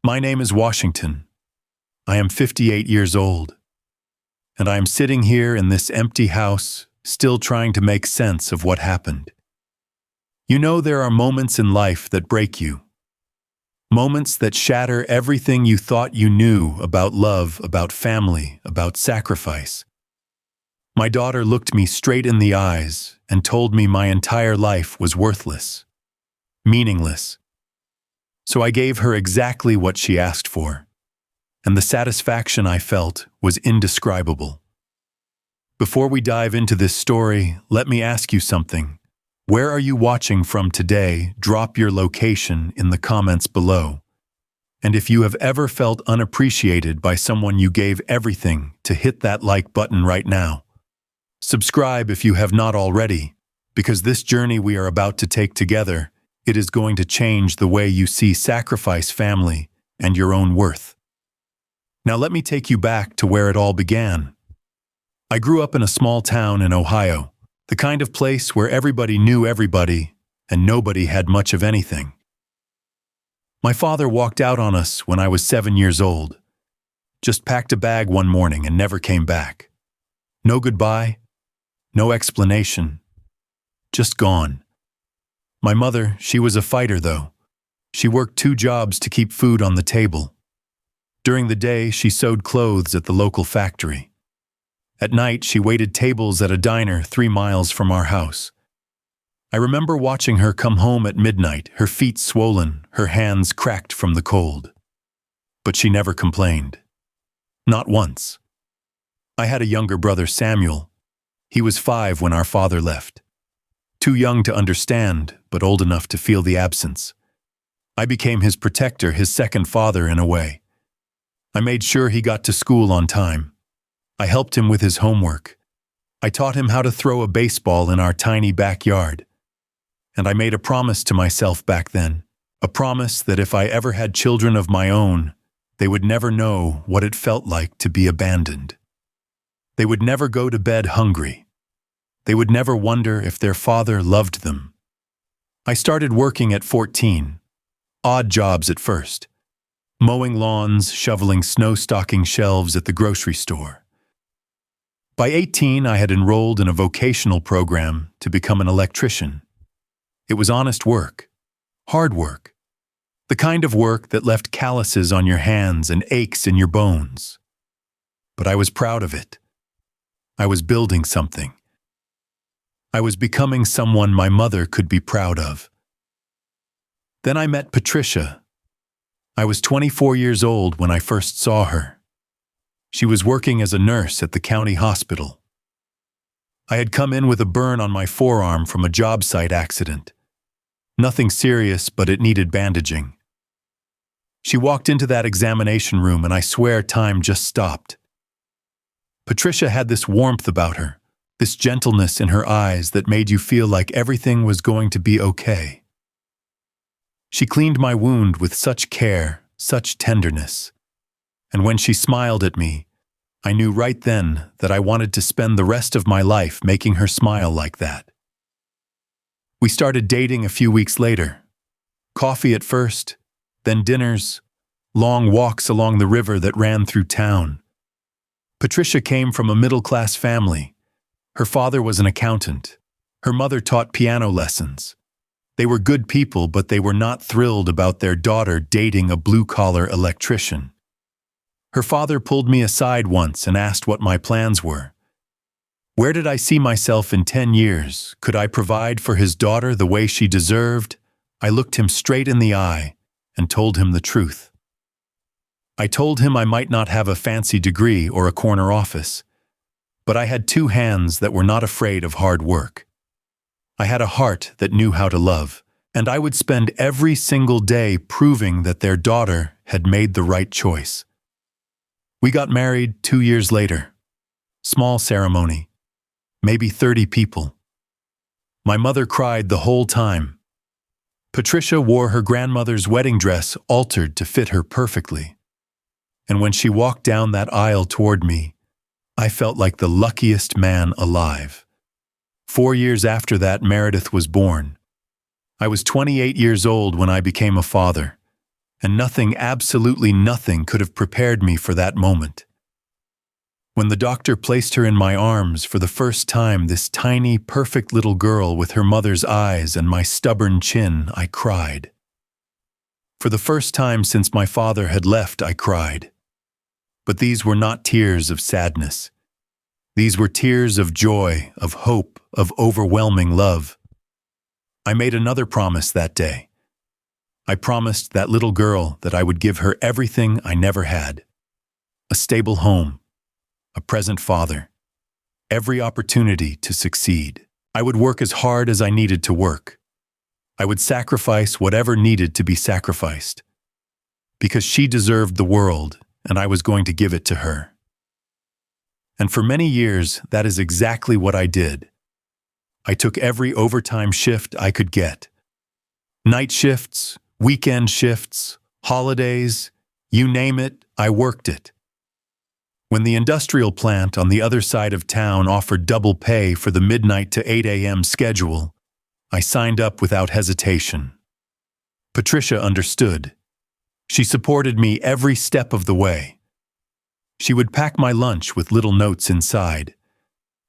My name is Washington. I am 58 years old, and I am sitting here in this empty house, still trying to make sense of what happened. You know, there are moments in life that break you. Moments that shatter everything you thought you knew about love, about family, about sacrifice. My daughter looked me straight in the eyes and told me my entire life was worthless, meaningless. So I gave her exactly what she asked for, and the satisfaction I felt was indescribable. Before we dive into this story, let me ask you something. Where are you watching from today? Drop your location in the comments below. And if you have ever felt unappreciated by someone you gave everything to, hit that like button right now. Subscribe if you have not already, because this journey we are about to take together, it is going to change the way you see sacrifice, family, and your own worth. Now let me take you back to where it all began. I grew up in a small town in Ohio, the kind of place where everybody knew everybody and nobody had much of anything. My father walked out on us when I was 7 years old, just packed a bag one morning and never came back. No goodbye, no explanation, just gone. My mother, she was a fighter though. She worked 2 jobs to keep food on the table. During the day, she sewed clothes at the local factory. At night, she waited tables at a diner 3 miles from our house. I remember watching her come home at midnight, her feet swollen, her hands cracked from the cold. But she never complained. Not once. I had a younger brother, Samuel. He was 5 when our father left. Too young to understand, but old enough to feel the absence. I became his protector, his second father in a way. I made sure he got to school on time. I helped him with his homework. I taught him how to throw a baseball in our tiny backyard. And I made a promise to myself back then, a promise that if I ever had children of my own, they would never know what it felt like to be abandoned. They would never go to bed hungry. They would never wonder if their father loved them. I started working at 14, odd jobs at first. Mowing lawns, shoveling snow, stocking shelves at the grocery store. By 18, I had enrolled in a vocational program to become an electrician. It was honest work, hard work, the kind of work that left calluses on your hands and aches in your bones. But I was proud of it. I was building something. I was becoming someone my mother could be proud of. Then I met Patricia. I was 24 years old when I first saw her. She was working as a nurse at the county hospital. I had come in with a burn on my forearm from a job site accident. Nothing serious, but it needed bandaging. She walked into that examination room and I swear time just stopped. Patricia had this warmth about her, this gentleness in her eyes that made you feel like everything was going to be okay. She cleaned my wound with such care, such tenderness. And when she smiled at me, I knew right then that I wanted to spend the rest of my life making her smile like that. We started dating a few weeks later. Coffee at first, then dinners, long walks along the river that ran through town. Patricia came from a middle-class family. Her father was an accountant. Her mother taught piano lessons. They were good people, but they were not thrilled about their daughter dating a blue-collar electrician. Her father pulled me aside once and asked what my plans were. Where did I see myself in 10 years? Could I provide for his daughter the way she deserved? I looked him straight in the eye and told him the truth. I told him I might not have a fancy degree or a corner office, but I had 2 hands that were not afraid of hard work. I had a heart that knew how to love, and I would spend every single day proving that their daughter had made the right choice. We got married 2 years later. Small ceremony, maybe 30 people. My mother cried the whole time. Patricia wore her grandmother's wedding dress altered to fit her perfectly. And when she walked down that aisle toward me, I felt like the luckiest man alive. 4 years after that, Meredith was born. I was 28 years old when I became a father. And nothing, absolutely nothing, could have prepared me for that moment. When the doctor placed her in my arms for the first time, this tiny, perfect little girl with her mother's eyes and my stubborn chin, I cried. For the first time since my father had left, I cried. But these were not tears of sadness. These were tears of joy, of hope, of overwhelming love. I made another promise that day. I promised that little girl that I would give her everything I never had. A stable home, a present father, every opportunity to succeed. I would work as hard as I needed to work. I would sacrifice whatever needed to be sacrificed. Because she deserved the world, and I was going to give it to her. And for many years, that is exactly what I did. I took every overtime shift I could get. Night shifts, weekend shifts, holidays, you name it, I worked it. When the industrial plant on the other side of town offered double pay for the midnight to 8 a.m. schedule, I signed up without hesitation. Patricia understood. She supported me every step of the way. She would pack my lunch with little notes inside.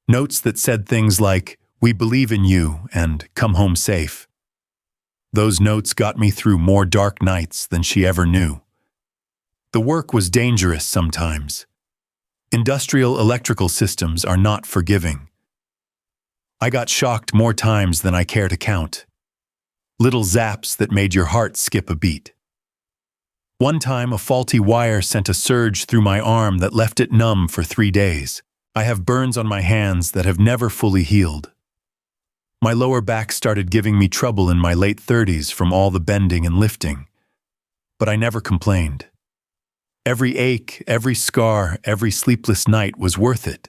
Notes that said things like, "We believe in you," and "Come home safe." Those notes got me through more dark nights than she ever knew. The work was dangerous sometimes. Industrial electrical systems are not forgiving. I got shocked more times than I care to count. Little zaps that made your heart skip a beat. One time, a faulty wire sent a surge through my arm that left it numb for 3 days. I have burns on my hands that have never fully healed. My lower back started giving me trouble in my late 30s from all the bending and lifting. But I never complained. Every ache, every scar, every sleepless night was worth it,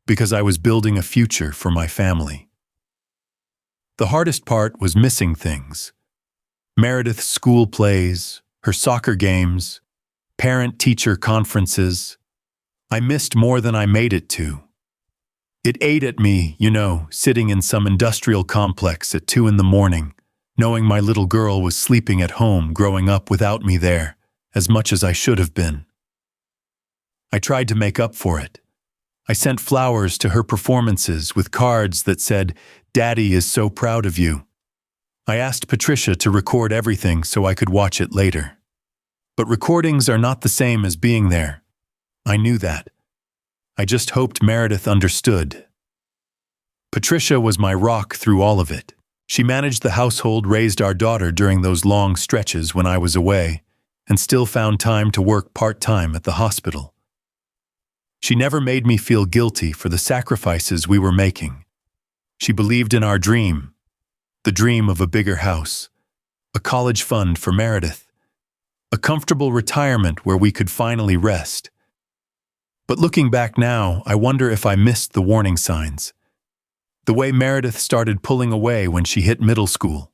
because I was building a future for my family. The hardest part was missing things. Meredith's school plays, her soccer games, parent-teacher conferences. I missed more than I made it to. It ate at me, sitting in some industrial complex at 2 in the morning, knowing my little girl was sleeping at home growing up without me there, as much as I should have been. I tried to make up for it. I sent flowers to her performances with cards that said, "Daddy is so proud of you." I asked Patricia to record everything so I could watch it later. But recordings are not the same as being there. I knew that. I just hoped Meredith understood. Patricia was my rock through all of it. She managed the household, raised our daughter during those long stretches when I was away, and still found time to work part-time at the hospital. She never made me feel guilty for the sacrifices we were making. She believed in our dream, the dream of a bigger house, a college fund for Meredith, a comfortable retirement where we could finally rest. But looking back now, I wonder if I missed the warning signs. The way Meredith started pulling away when she hit middle school.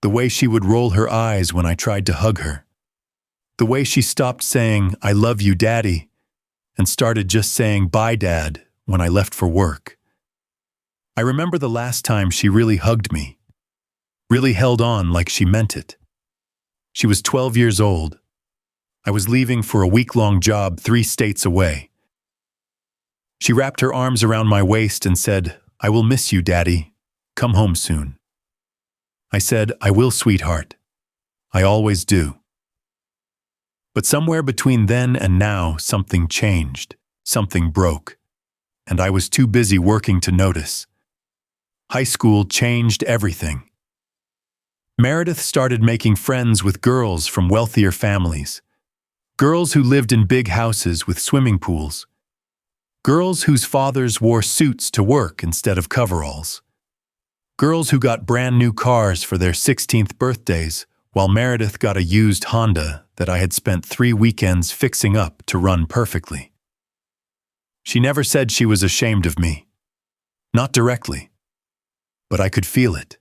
The way she would roll her eyes when I tried to hug her. The way she stopped saying, "I love you, Daddy," and started just saying, "Bye, Dad," when I left for work. I remember the last time she really hugged me, really held on like she meant it. She was 12 years old. I was leaving for a week-long job 3 states away. She wrapped her arms around my waist and said, "I will miss you, Daddy. Come home soon." I said, "I will, sweetheart. I always do." But somewhere between then and now, something changed, something broke, and I was too busy working to notice. High school changed everything. Meredith started making friends with girls from wealthier families. Girls who lived in big houses with swimming pools. Girls whose fathers wore suits to work instead of coveralls. Girls who got brand new cars for their 16th birthdays, while Meredith got a used Honda that I had spent 3 weekends fixing up to run perfectly. She never said she was ashamed of me. Not directly. But I could feel it.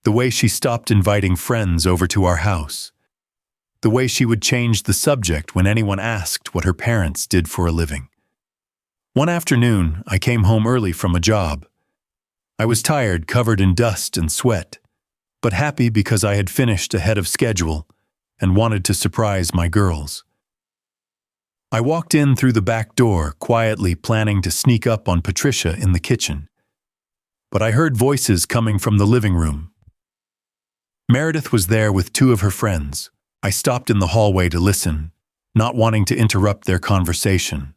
The way she stopped inviting friends over to our house. The way she would change the subject when anyone asked what her parents did for a living. One afternoon, I came home early from a job. I was tired, covered in dust and sweat, but happy because I had finished ahead of schedule and wanted to surprise my girls. I walked in through the back door, quietly planning to sneak up on Patricia in the kitchen. But I heard voices coming from the living room. Meredith was there with two of her friends. I stopped in the hallway to listen, not wanting to interrupt their conversation.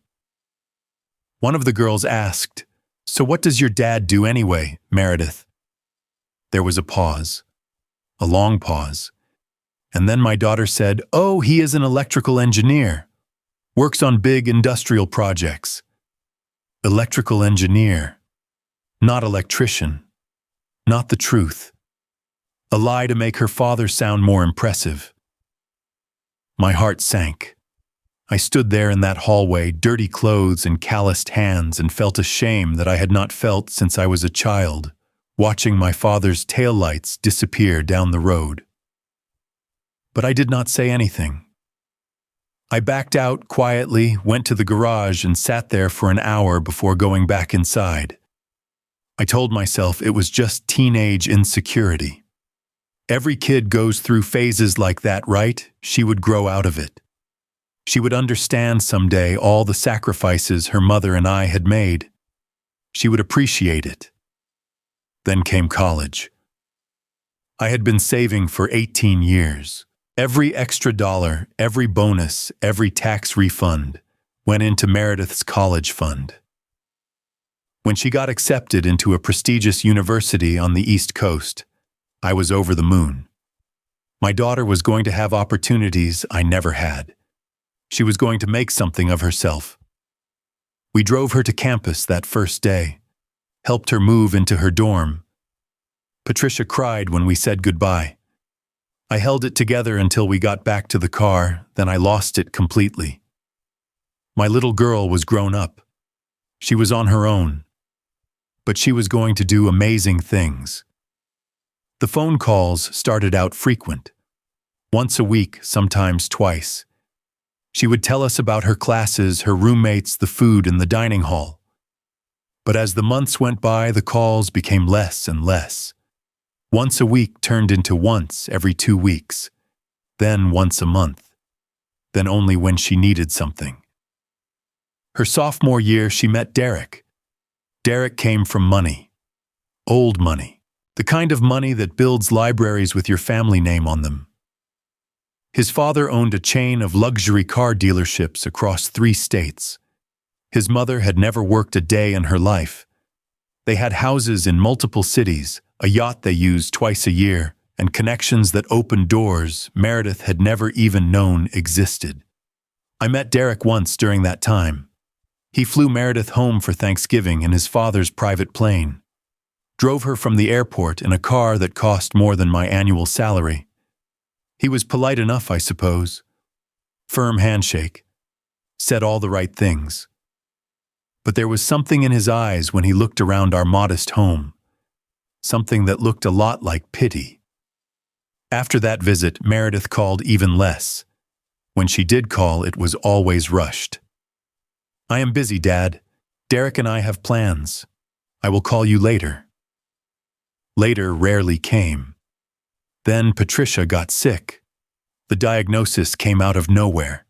One of the girls asked, "So what does your dad do anyway, Meredith?" There was a pause, a long pause, and then my daughter said, "Oh, he is an electrical engineer. Works on big industrial projects." Electrical engineer, not electrician, not the truth. A lie to make her father sound more impressive. My heart sank. I stood there in that hallway, dirty clothes and calloused hands, and felt a shame that I had not felt since I was a child, watching my father's taillights disappear down the road. But I did not say anything. I backed out quietly, went to the garage, and sat there for an hour before going back inside. I told myself it was just teenage insecurity. Every kid goes through phases like that, right? She would grow out of it. She would understand someday all the sacrifices her mother and I had made. She would appreciate it. Then came college. I had been saving for 18 years. Every extra dollar, every bonus, every tax refund went into Meredith's college fund. When she got accepted into a prestigious university on the East Coast, I was over the moon. My daughter was going to have opportunities I never had. She was going to make something of herself. We drove her to campus that first day, helped her move into her dorm. Patricia cried when we said goodbye. I held it together until we got back to the car, then I lost it completely. My little girl was grown up. She was on her own. But she was going to do amazing things. The phone calls started out frequent. Once a week, sometimes twice. She would tell us about her classes, her roommates, the food in the dining hall. But as the months went by, the calls became less and less. Once a week turned into once every 2 weeks, then once a month, then only when she needed something. Her sophomore year, she met Derek. Derek came from money. Old money. The kind of money that builds libraries with your family name on them. His father owned a chain of luxury car dealerships across 3 states. His mother had never worked a day in her life. They had houses in multiple cities, a yacht they used twice a year, and connections that opened doors Meredith had never even known existed. I met Derek once during that time. He flew Meredith home for Thanksgiving in his father's private plane. Drove her from the airport in a car that cost more than my annual salary. He was polite enough, I suppose. Firm handshake. Said all the right things. But there was something in his eyes when he looked around our modest home. Something that looked a lot like pity. After that visit, Meredith called even less. When she did call, it was always rushed. "I am busy, Dad. Derek and I have plans. I will call you later." Later rarely came. Then Patricia got sick. The diagnosis came out of nowhere.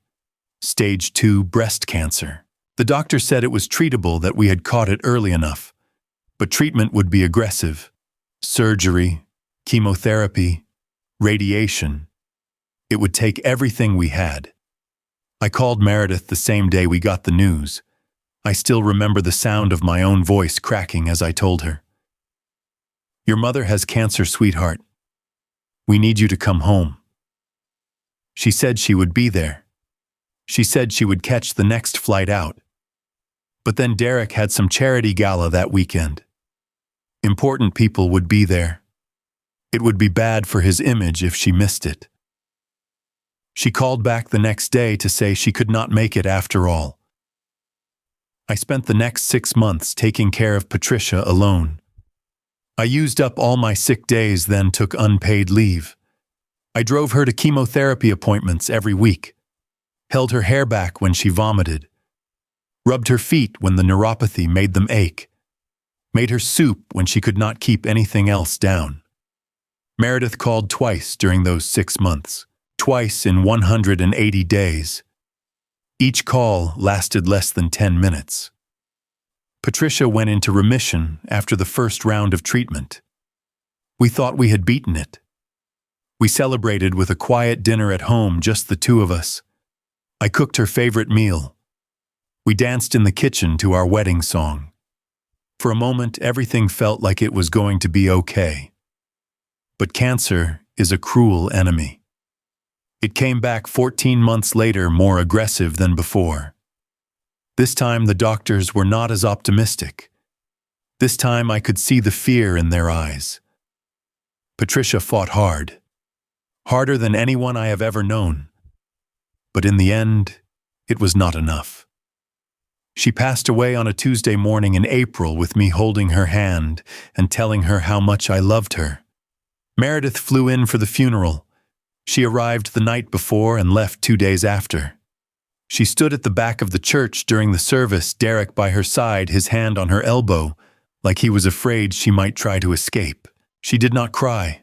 Stage 2 breast cancer. The doctor said it was treatable, that we had caught it early enough. But treatment would be aggressive. Surgery, chemotherapy, radiation. It would take everything we had. I called Meredith the same day we got the news. I still remember the sound of my own voice cracking as I told her. "Your mother has cancer, sweetheart. We need you to come home." She said she would be there. She said she would catch the next flight out. But then Derek had some charity gala that weekend. Important people would be there. It would be bad for his image if she missed it. She called back the next day to say she could not make it after all. I spent the next 6 months taking care of Patricia alone. I used up all my sick days, then took unpaid leave. I drove her to chemotherapy appointments every week, held her hair back when she vomited, rubbed her feet when the neuropathy made them ache, made her soup when she could not keep anything else down. Meredith called twice during those 6 months. twice in 180 days. Each call lasted less than 10 minutes. Patricia went into remission after the first round of treatment. We thought we had beaten it. We celebrated with a quiet dinner at home, just the two of us. I cooked her favorite meal. We danced in the kitchen to our wedding song. For a moment, everything felt like it was going to be okay. But cancer is a cruel enemy. It came back 14 months later, more aggressive than before. This time, the doctors were not as optimistic. This time, I could see the fear in their eyes. Patricia fought hard, harder than anyone I have ever known. But in the end, it was not enough. She passed away on a Tuesday morning in April with me holding her hand and telling her how much I loved her. Meredith flew in for the funeral. She arrived the night before and left 2 days after. She stood at the back of the church during the service, Derek by her side, his hand on her elbow, like he was afraid she might try to escape. She did not cry.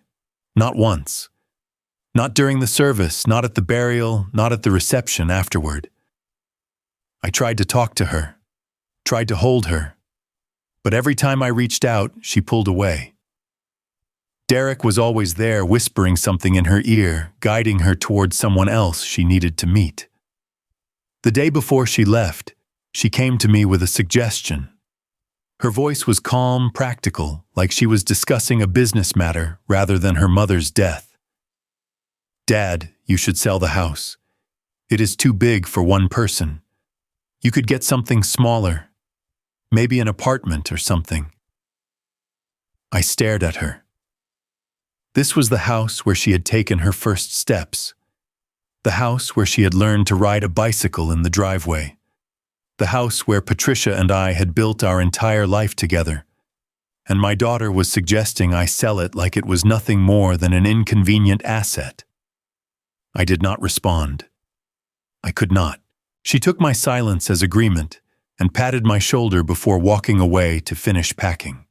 Not once. Not during the service, not at the burial, not at the reception afterward. I tried to talk to her, tried to hold her, but every time I reached out, she pulled away. Derek was always there, whispering something in her ear, guiding her towards someone else she needed to meet. The day before she left, she came to me with a suggestion. Her voice was calm, practical, like she was discussing a business matter rather than her mother's death. "Dad, you should sell the house. It is too big for one person. You could get something smaller, maybe an apartment or something." I stared at her. This was the house where she had taken her first steps. The house where she had learned to ride a bicycle in the driveway. The house where Patricia and I had built our entire life together. And my daughter was suggesting I sell it like it was nothing more than an inconvenient asset. I did not respond. I could not. She took my silence as agreement and patted my shoulder before walking away to finish packing.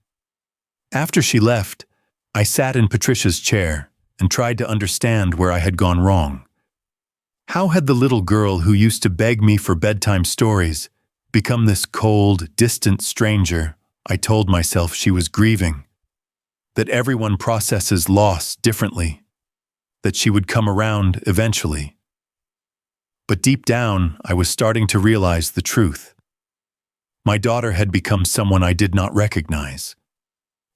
After she left, I sat in Patricia's chair and tried to understand where I had gone wrong. How had the little girl who used to beg me for bedtime stories become this cold, distant stranger I told myself she was grieving? That everyone processes loss differently. That she would come around eventually. But deep down, I was starting to realize the truth. My daughter had become someone I did not recognize.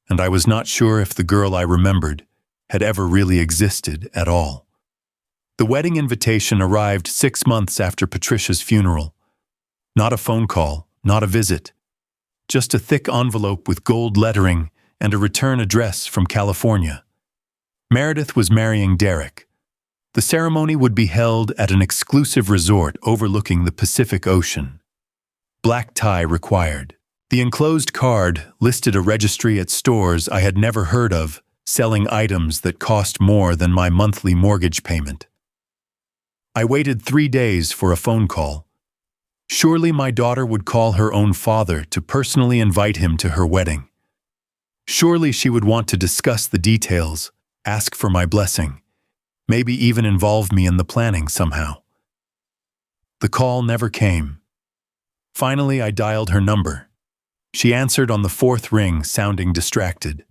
And I was not sure if the girl I remembered had ever really existed at all. The wedding invitation arrived 6 months after Patricia's funeral. Not a phone call, not a visit. Just a thick envelope with gold lettering and a return address from California. Meredith was marrying Derek. The ceremony would be held at an exclusive resort overlooking the Pacific Ocean. Black tie required. The enclosed card listed a registry at stores I had never heard of, selling items that cost more than my monthly mortgage payment. I waited 3 days for a phone call. Surely my daughter would call her own father to personally invite him to her wedding. Surely she would want to discuss the details, ask for my blessing, maybe even involve me in the planning somehow. The call never came. Finally, I dialed her number. She answered on the 4th ring, sounding distracted.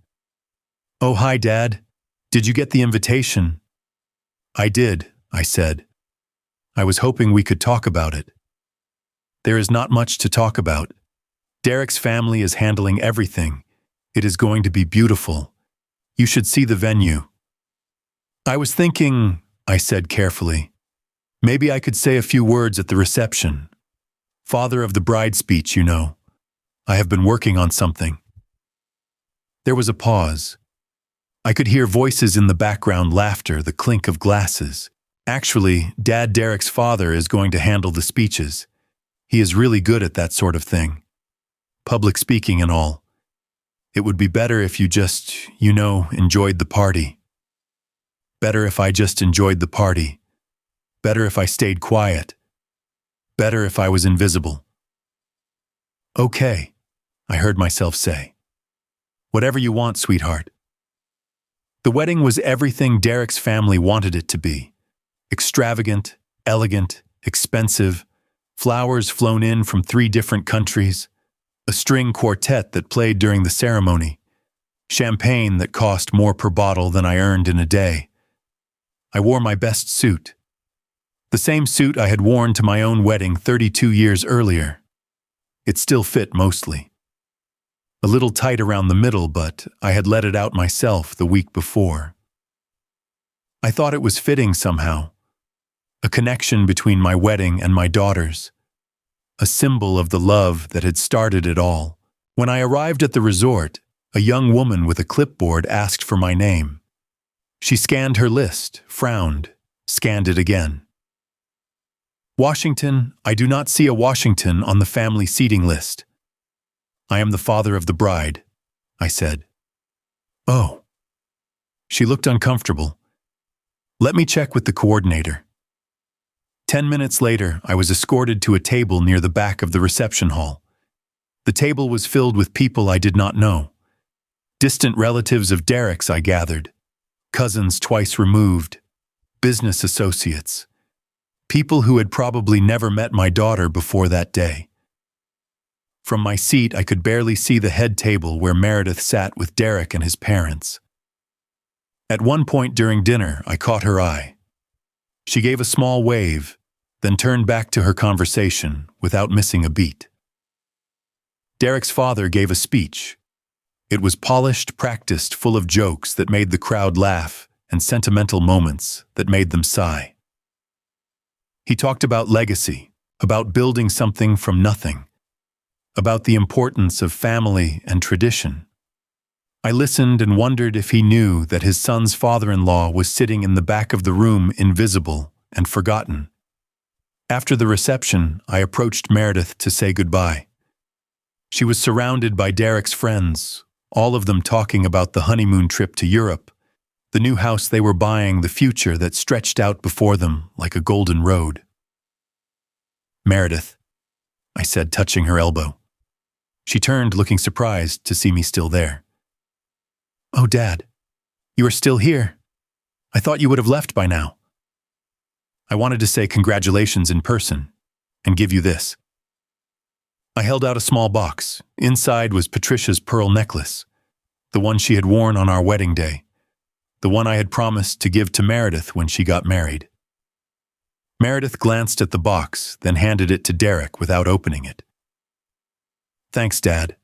"Oh, hi, Dad. Did you get the invitation?" "I did," I said. "I was hoping we could talk about it." "There is not much to talk about. Derek's family is handling everything. It is going to be beautiful. You should see the venue." "I was thinking," I said carefully, "maybe I could say a few words at the reception. Father of the bride speech, you know. I have been working on something." There was a pause. I could hear voices in the background, laughter, the clink of glasses. Actually, Dad Derek's father is going to handle the speeches. He is really good at that sort of thing. Public speaking and all. It would be better if you just, enjoyed the party. Better if I just enjoyed the party. Better if I stayed quiet. Better if I was invisible. "Okay," I heard myself say. "Whatever you want, sweetheart." The wedding was everything Derek's family wanted it to be. Extravagant, elegant, expensive, flowers flown in from 3 different countries, a string quartet that played during the ceremony, champagne that cost more per bottle than I earned in a day. I wore my best suit, the same suit I had worn to my own wedding 32 years earlier. It still fit mostly. A little tight around the middle, but I had let it out myself the week before. I thought it was fitting somehow, a connection between my wedding and my daughter's, a symbol of the love that had started it all. When I arrived at the resort, a young woman with a clipboard asked for my name. She scanned her list, frowned, scanned it again. Washington, I do not see a Washington on the family seating list. I am the father of the bride, I said. Oh. She looked uncomfortable. Let me check with the coordinator. 10 minutes later, I was escorted to a table near the back of the reception hall. The table was filled with people I did not know. Distant relatives of Derek's, I gathered. Cousins twice removed. Business associates. People who had probably never met my daughter before that day. From my seat, I could barely see the head table where Meredith sat with Derek and his parents. At one point during dinner, I caught her eye. She gave a small wave, then turned back to her conversation without missing a beat. Derek's father gave a speech. It was polished, practiced, full of jokes that made the crowd laugh and sentimental moments that made them sigh. He talked about legacy, about building something from nothing, about the importance of family and tradition. I listened and wondered if he knew that his son's father-in-law was sitting in the back of the room, invisible and forgotten. After the reception, I approached Meredith to say goodbye. She was surrounded by Derek's friends, all of them talking about the honeymoon trip to Europe, the new house they were buying, the future that stretched out before them like a golden road. Meredith, I said, touching her elbow. She turned, looking surprised to see me still there. Oh, Dad, you are still here. I thought you would have left by now. I wanted to say congratulations in person and give you this. I held out a small box. Inside was Patricia's pearl necklace, the one she had worn on our wedding day, the one I had promised to give to Meredith when she got married. Meredith glanced at the box, then handed it to Derek without opening it. Thanks, Dad.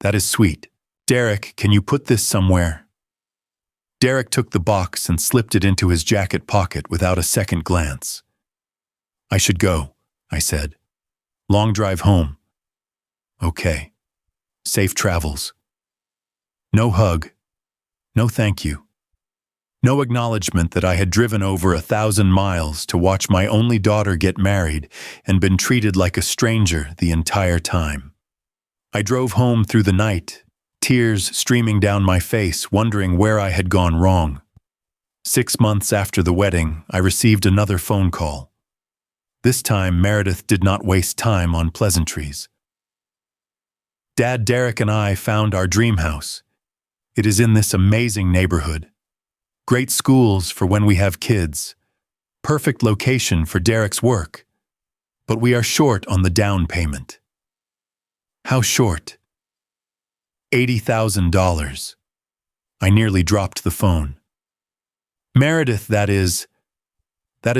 That is sweet. Derek, can you put this somewhere? Derek took the box and slipped it into his jacket pocket without a second glance. I should go, I said. Long drive home. Okay. Safe travels. No hug. No thank you. No acknowledgement that I had driven over 1,000 miles to watch my only daughter get married and been treated like a stranger the entire time. I drove home through the night, tears streaming down my face, wondering where I had gone wrong. 6 months after the wedding, I received another phone call. This time, Meredith did not waste time on pleasantries. Dad, Derek, and I found our dream house. It is in this amazing neighborhood. Great schools for when we have kids. Perfect location for Derek's work. But we are short on the down payment. How short? $80,000. I nearly dropped the phone. Meredith, that is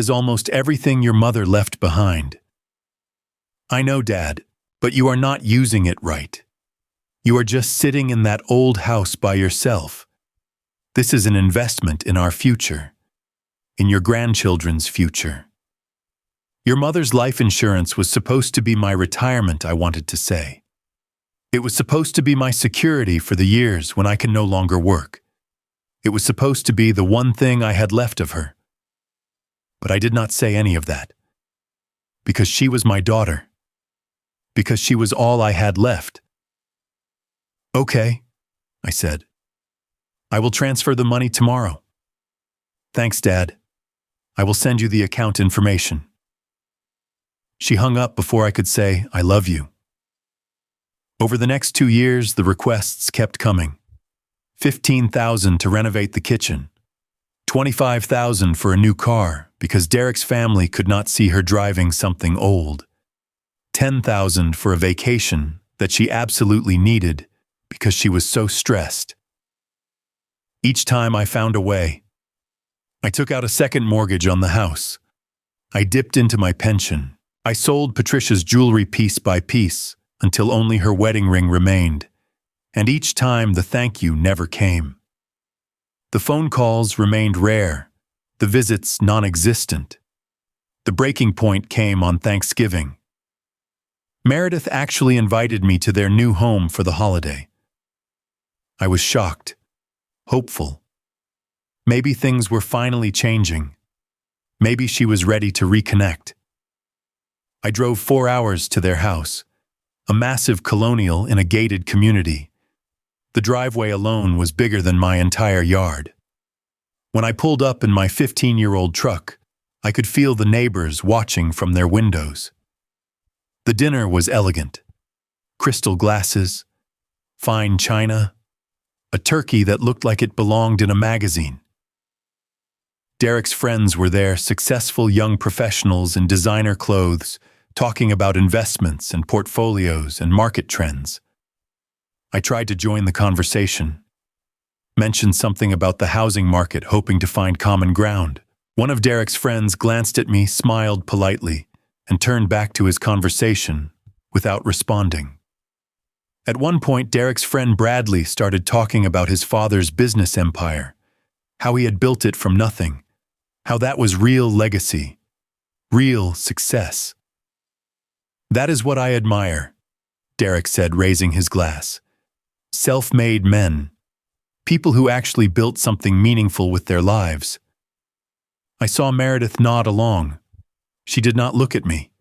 almost everything your mother left behind. I know, Dad, but you are not using it right. You are just sitting in that old house by yourself. This is an investment in our future, in your grandchildren's future. Your mother's life insurance was supposed to be my retirement, I wanted to say. It was supposed to be my security for the years when I can no longer work. It was supposed to be the one thing I had left of her. But I did not say any of that. Because she was my daughter. Because she was all I had left. Okay, I said. I will transfer the money tomorrow. Thanks, Dad. I will send you the account information. She hung up before I could say, I love you. Over the next 2 years, the requests kept coming. $15,000 to renovate the kitchen. $25,000 for a new car because Derek's family could not see her driving something old. $10,000 for a vacation that she absolutely needed because she was so stressed. Each time I found a way. I took out a second mortgage on the house. I dipped into my pension. I sold Patricia's jewelry piece by piece until only her wedding ring remained. And each time the thank you never came. The phone calls remained rare, the visits non-existent. The breaking point came on Thanksgiving. Meredith actually invited me to their new home for the holiday. I was shocked, hopeful. Maybe things were finally changing. Maybe she was ready to reconnect. I drove 4 hours to their house, a massive colonial in a gated community. The driveway alone was bigger than my entire yard. When I pulled up in my 15-year-old truck, I could feel the neighbors watching from their windows. The dinner was elegant. Crystal glasses, fine china, a turkey that looked like it belonged in a magazine. Derek's friends were there, successful young professionals in designer clothes, talking about investments and portfolios and market trends. I tried to join the conversation, mentioned something about the housing market, hoping to find common ground. One of Derek's friends glanced at me, smiled politely, and turned back to his conversation without responding. At one point, Derek's friend Bradley started talking about his father's business empire, how he had built it from nothing, how that was real legacy, real success. "That is what I admire," Derek said, raising his glass. "Self-made men, people who actually built something meaningful with their lives." I saw Meredith nod along. She did not look at me,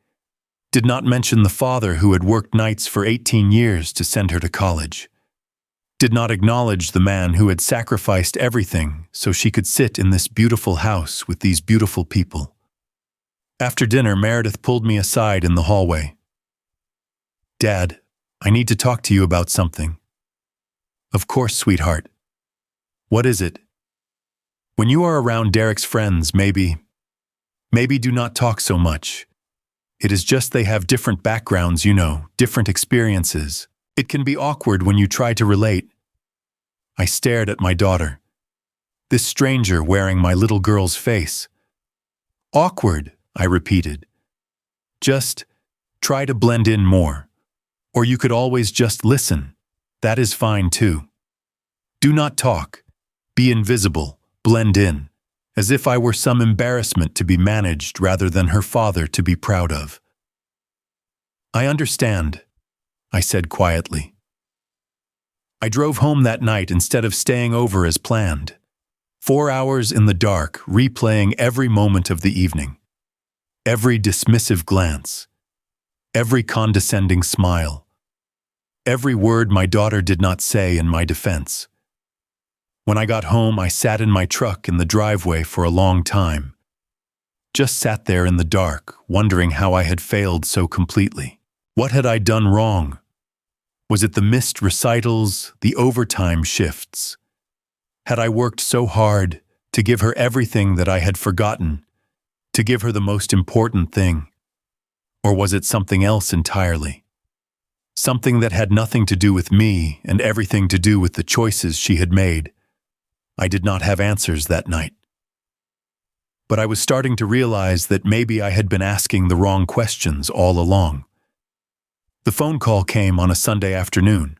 did not mention the father who had worked nights for 18 years to send her to college, did not acknowledge the man who had sacrificed everything so she could sit in this beautiful house with these beautiful people. After dinner, Meredith pulled me aside in the hallway. "Dad, I need to talk to you about something." "Of course, sweetheart. What is it?" "When you are around Derek's friends, maybe do not talk so much. It is just they have different backgrounds, different experiences. It can be awkward when you try to relate." I stared at my daughter, this stranger wearing my little girl's face. "Awkward," I repeated. "Just try to blend in more. Or you could always just listen. That is fine too. Do not talk. Be invisible. Blend in. As if I were some embarrassment to be managed rather than her father to be proud of." "I understand," I said quietly. I drove home that night instead of staying over as planned. 4 hours in the dark, replaying every moment of the evening. Every dismissive glance. Every condescending smile. Every word my daughter did not say in my defense. When I got home, I sat in my truck in the driveway for a long time. Just sat there in the dark, wondering how I had failed so completely. What had I done wrong? Was it the missed recitals, the overtime shifts? Had I worked so hard to give her everything that I had forgotten, to give her the most important thing? Or was it something else entirely? Something that had nothing to do with me and everything to do with the choices she had made. I did not have answers that night. But I was starting to realize that maybe I had been asking the wrong questions all along. The phone call came on a Sunday afternoon.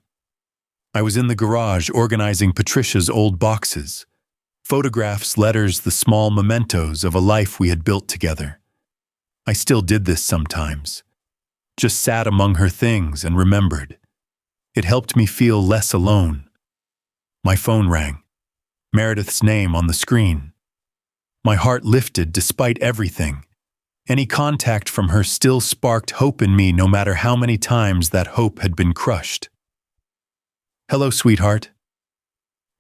I was in the garage organizing Patricia's old boxes, photographs, letters, the small mementos of a life we had built together. I still did this sometimes. Just sat among her things and remembered. It helped me feel less alone. My phone rang. Meredith's name on the screen. My heart lifted despite everything. Any contact from her still sparked hope in me, no matter how many times that hope had been crushed. "Hello, sweetheart."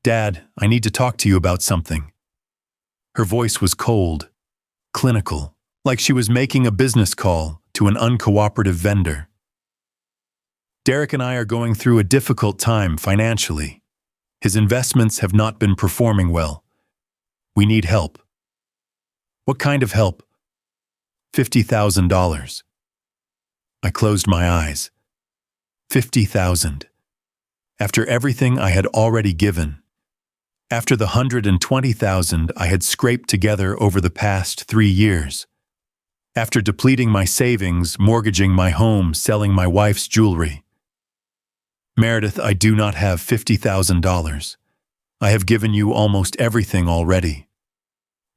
"Dad, I need to talk to you about something." Her voice was cold, clinical, like she was making a business call to an uncooperative vendor. "Derek and I are going through a difficult time financially. His investments have not been performing well. We need help. What kind of help? $50,000. I closed my eyes. 50,000. After everything I had already given, after the 120,000 I had scraped together over the past 3 years, after depleting my savings, mortgaging my home, selling my wife's jewelry. Meredith, I do not have $50,000. I have given you almost everything already.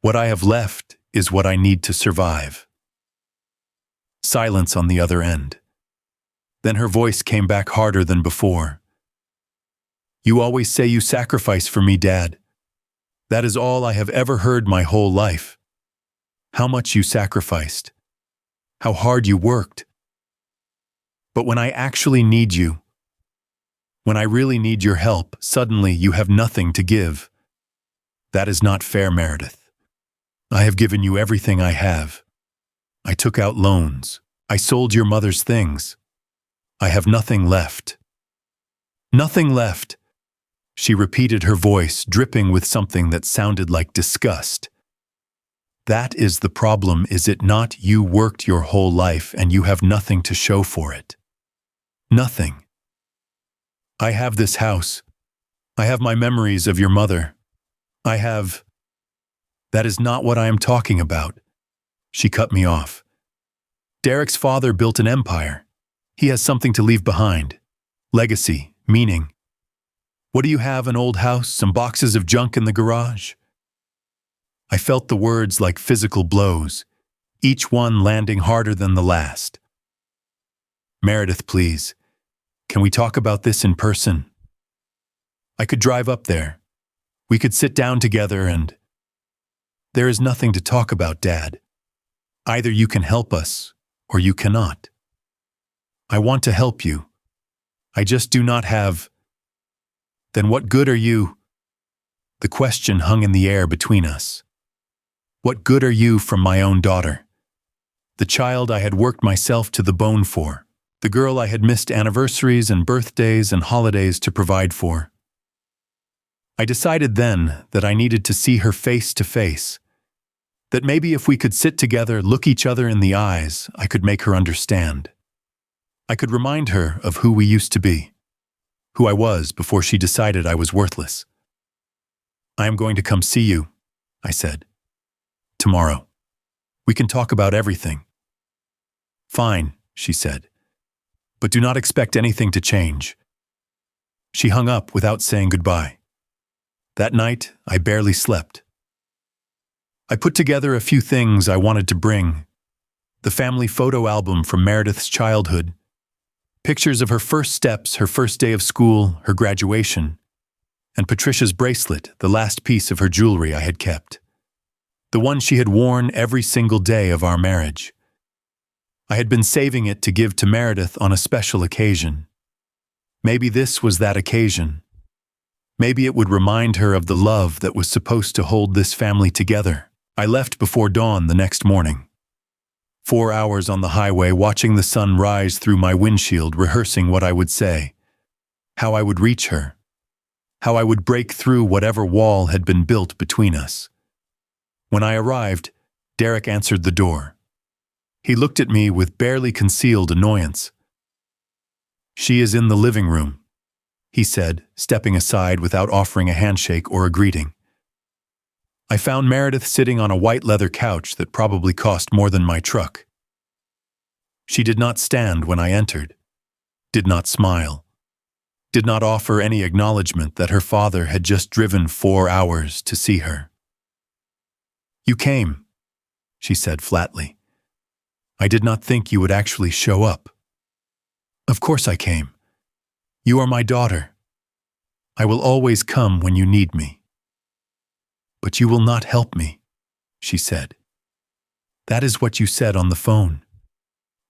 What I have left is what I need to survive. Silence on the other end. Then her voice came back harder than before. You always say you sacrifice for me, Dad. That is all I have ever heard my whole life. How much you sacrificed. How hard you worked. But when I actually need you, when I really need your help, suddenly you have nothing to give. That is not fair, Meredith. I have given you everything I have. I took out loans. I sold your mother's things. I have nothing left. Nothing left. She repeated, her voice dripping with something that sounded like disgust. That is the problem, is it not? You worked your whole life and you have nothing to show for it. Nothing. I have this house. I have my memories of your mother. I have... That is not what I am talking about. She cut me off. Derek's father built an empire. He has something to leave behind. Legacy, meaning. What do you have? An old house, some boxes of junk in the garage? I felt the words like physical blows, each one landing harder than the last. Meredith, please, can we talk about this in person? I could drive up there. We could sit down together and... There is nothing to talk about, Dad. Either you can help us, or you cannot. I want to help you. I just do not have... Then what good are you? The question hung in the air between us. What good are you from my own daughter? The child I had worked myself to the bone for. The girl I had missed anniversaries and birthdays and holidays to provide for. I decided then that I needed to see her face to face. That maybe if we could sit together, look each other in the eyes, I could make her understand. I could remind her of who we used to be. Who I was before she decided I was worthless. I am going to come see you, I said. Tomorrow. We can talk about everything. Fine, she said. But do not expect anything to change. She hung up without saying goodbye. That night, I barely slept. I put together a few things I wanted to bring. The family photo album from Meredith's childhood. Pictures of her first steps, her first day of school, her graduation. And Patricia's bracelet, the last piece of her jewelry I had kept. The one she had worn every single day of our marriage. I had been saving it to give to Meredith on a special occasion. Maybe this was that occasion. Maybe it would remind her of the love that was supposed to hold this family together. I left before dawn the next morning. 4 hours on the highway, watching the sun rise through my windshield, rehearsing what I would say, how I would reach her, how I would break through whatever wall had been built between us. When I arrived, Derek answered the door. He looked at me with barely concealed annoyance. She is in the living room, he said, stepping aside without offering a handshake or a greeting. I found Meredith sitting on a white leather couch that probably cost more than my truck. She did not stand when I entered, did not smile, did not offer any acknowledgement that her father had just driven 4 hours to see her. You came, she said flatly. I did not think you would actually show up. Of course I came. You are my daughter. I will always come when you need me. But you will not help me, she said. That is what you said on the phone.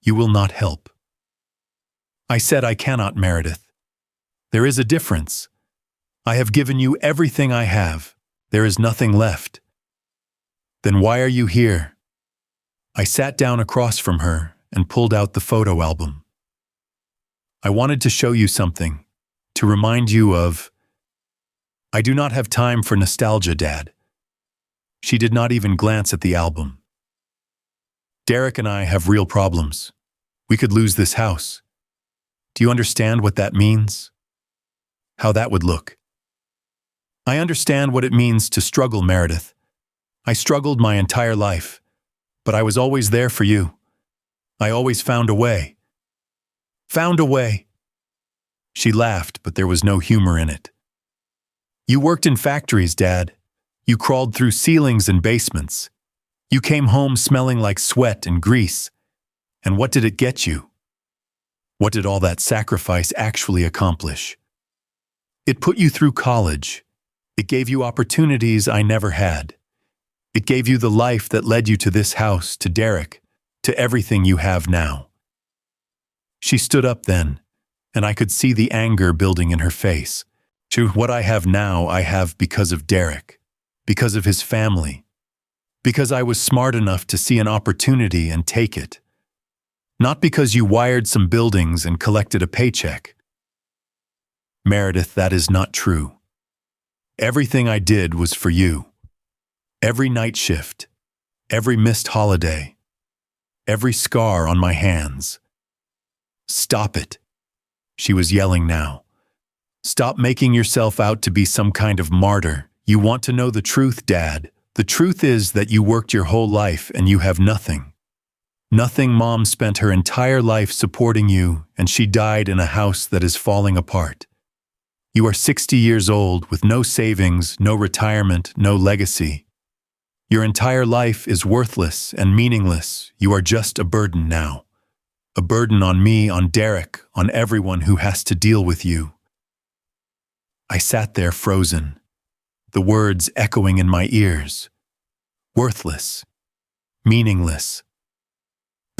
You will not help. I said I cannot, Meredith. There is a difference. I have given you everything I have. There is nothing left. Then why are you here? I sat down across from her and pulled out the photo album. I wanted to show you something, to remind you of... I do not have time for nostalgia, Dad. She did not even glance at the album. Derek and I have real problems. We could lose this house. Do you understand what that means? How that would look? I understand what it means to struggle, Meredith. I struggled my entire life, but I was always there for you. I always found a way. Found a way. She laughed, but there was no humor in it. You worked in factories, Dad. You crawled through ceilings and basements. You came home smelling like sweat and grease. And what did it get you? What did all that sacrifice actually accomplish? It put you through college. It gave you opportunities I never had. It gave you the life that led you to this house, to Derek, to everything you have now. She stood up then, and I could see the anger building in her face. To what I have now, I have because of Derek, because of his family, because I was smart enough to see an opportunity and take it. Not because you wired some buildings and collected a paycheck. Meredith, that is not true. Everything I did was for you. Every night shift, every missed holiday, every scar on my hands. Stop it. She was yelling now. Stop making yourself out to be some kind of martyr. You want to know the truth, Dad. The truth is that you worked your whole life and you have nothing. Nothing. Mom spent her entire life supporting you, and she died in a house that is falling apart. You are 60 years old with no savings, no retirement, no legacy. Your entire life is worthless and meaningless. You are just a burden now. A burden on me, on Derek, on everyone who has to deal with you. I sat there frozen, the words echoing in my ears. Worthless, meaningless,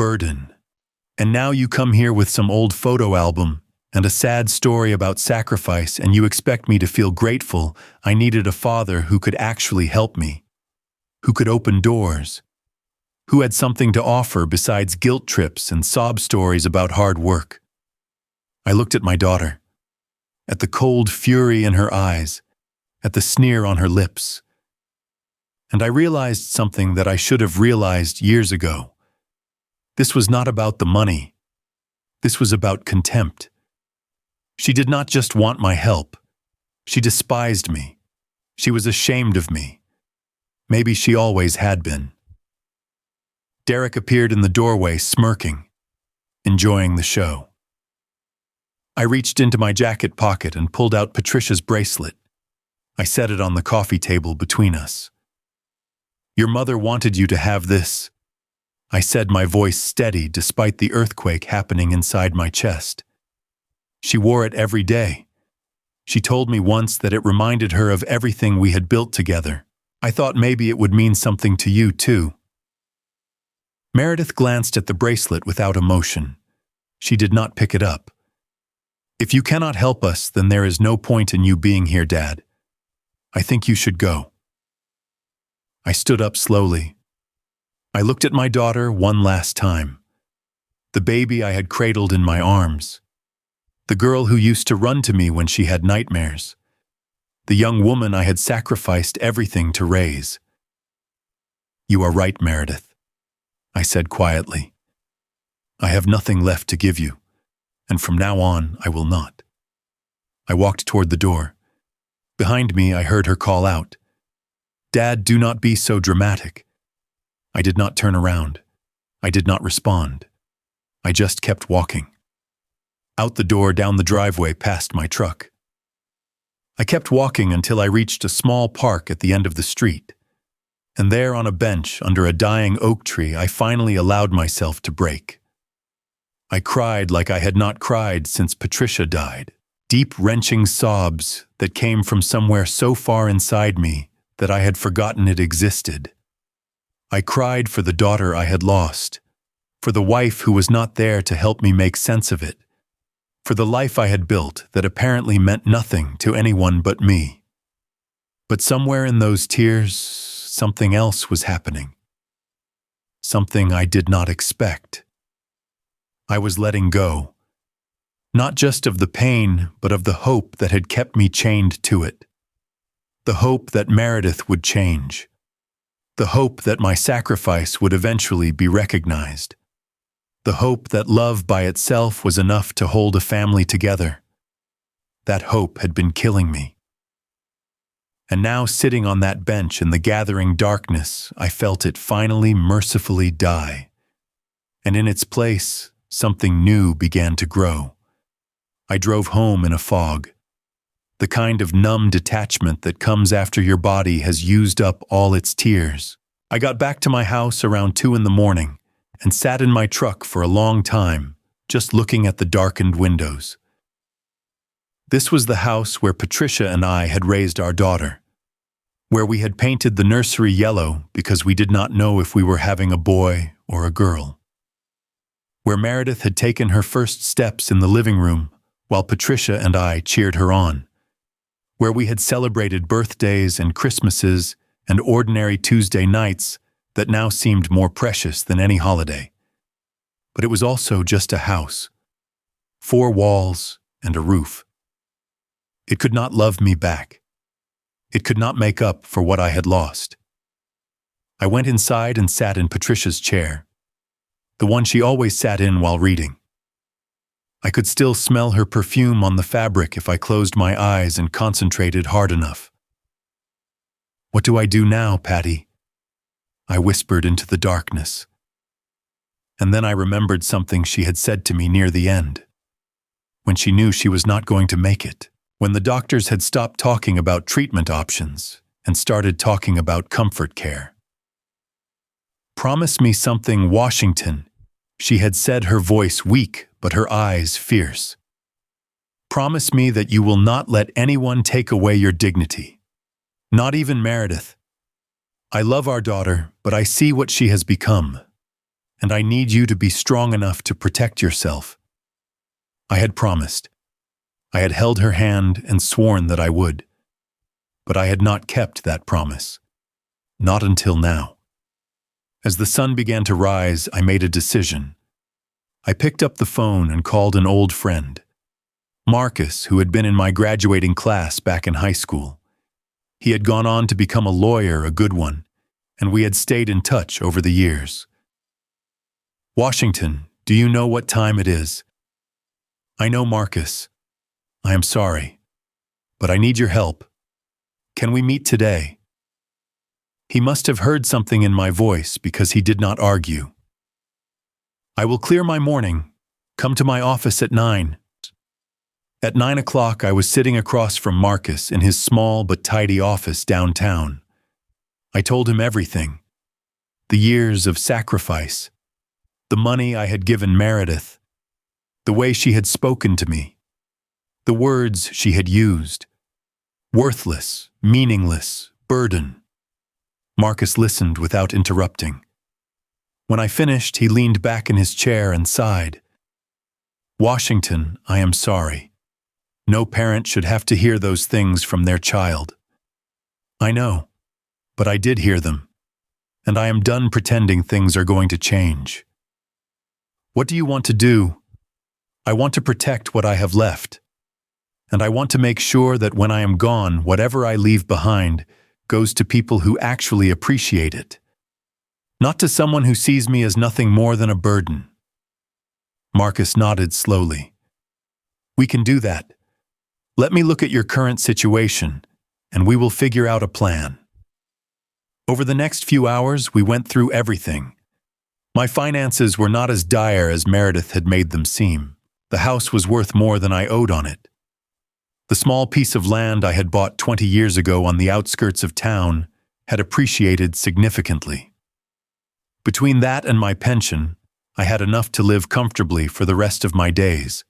burden. And now you come here with some old photo album and a sad story about sacrifice, and you expect me to feel grateful. I needed a father who could actually help me, who could open doors, who had something to offer besides guilt trips and sob stories about hard work. I looked at my daughter, at the cold fury in her eyes, at the sneer on her lips, and I realized something that I should have realized years ago. This was not about the money. This was about contempt. She did not just want my help. She despised me. She was ashamed of me. Maybe she always had been. Derek appeared in the doorway, smirking, enjoying the show. I reached into my jacket pocket and pulled out Patricia's bracelet. I set it on the coffee table between us. Your mother wanted you to have this, I said, my voice steady despite the earthquake happening inside my chest. She wore it every day. She told me once that it reminded her of everything we had built together. I thought maybe it would mean something to you, too. Meredith glanced at the bracelet without emotion. She did not pick it up. If you cannot help us, then there is no point in you being here, Dad. I think you should go. I stood up slowly. I looked at my daughter one last time. The baby I had cradled in my arms. The girl who used to run to me when she had nightmares. The young woman I had sacrificed everything to raise. You are right, Meredith, I said quietly. I have nothing left to give you, and from now on I will not. I walked toward the door. Behind me I heard her call out, Dad, do not be so dramatic. I did not turn around. I did not respond. I just kept walking. Out the door, down the driveway, past my truck. I kept walking until I reached a small park at the end of the street. And there on a bench under a dying oak tree, I finally allowed myself to break. I cried like I had not cried since Patricia died. Deep, wrenching sobs that came from somewhere so far inside me that I had forgotten it existed. I cried for the daughter I had lost, for the wife who was not there to help me make sense of it, for the life I had built that apparently meant nothing to anyone but me. But somewhere in those tears, something else was happening. Something I did not expect. I was letting go, not just of the pain, but of the hope that had kept me chained to it. The hope that Meredith would change. The hope that my sacrifice would eventually be recognized. The hope that love by itself was enough to hold a family together. That hope had been killing me. And now, sitting on that bench in the gathering darkness, I felt it finally mercifully die. And in its place, something new began to grow. I drove home in a fog. The kind of numb detachment that comes after your body has used up all its tears. I got back to my house around 2 a.m. and sat in my truck for a long time, just looking at the darkened windows. This was the house where Patricia and I had raised our daughter, where we had painted the nursery yellow because we did not know if we were having a boy or a girl, where Meredith had taken her first steps in the living room while Patricia and I cheered her on, where we had celebrated birthdays and Christmases and ordinary Tuesday nights that now seemed more precious than any holiday. But it was also just a house, 4 walls and a roof. It could not love me back. It could not make up for what I had lost. I went inside and sat in Patricia's chair, the one she always sat in while reading. I could still smell her perfume on the fabric if I closed my eyes and concentrated hard enough. "What do I do now, Patty?" I whispered into the darkness. And then I remembered something she had said to me near the end, when she knew she was not going to make it, when the doctors had stopped talking about treatment options and started talking about comfort care. "Promise me something, Washington," she had said, her voice weak but her eyes fierce. "Promise me that you will not let anyone take away your dignity. Not even Meredith. I love our daughter, but I see what she has become, and I need you to be strong enough to protect yourself." I had promised. I had held her hand and sworn that I would. But I had not kept that promise. Not until now. As the sun began to rise, I made a decision. I picked up the phone and called an old friend, Marcus, who had been in my graduating class back in high school. He had gone on to become a lawyer, a good one, and we had stayed in touch over the years. "Washington, do you know what time it is?" "I know, Marcus. I am sorry, but I need your help. Can we meet today?" He must have heard something in my voice because he did not argue. "I will clear my morning. Come to my office at 9. At 9 o'clock, I was sitting across from Marcus in his small but tidy office downtown. I told him everything. The years of sacrifice. The money I had given Meredith. The way she had spoken to me. The words she had used. Worthless, meaningless, burden. Marcus listened without interrupting. When I finished, he leaned back in his chair and sighed. "Washington, I am sorry. No parent should have to hear those things from their child. I know, but I did hear them, and I am done pretending things are going to change. What do you want to do? I want to protect what I have left, and I want to make sure that when I am gone, whatever I leave behind goes to people who actually appreciate it. Not to someone who sees me as nothing more than a burden." Marcus nodded slowly. "We can do that. Let me look at your current situation, and we will figure out a plan." Over the next few hours, we went through everything. My finances were not as dire as Meredith had made them seem. The house was worth more than I owed on it. The small piece of land I had bought 20 years ago on the outskirts of town had appreciated significantly. Between that and my pension, I had enough to live comfortably for the rest of my days.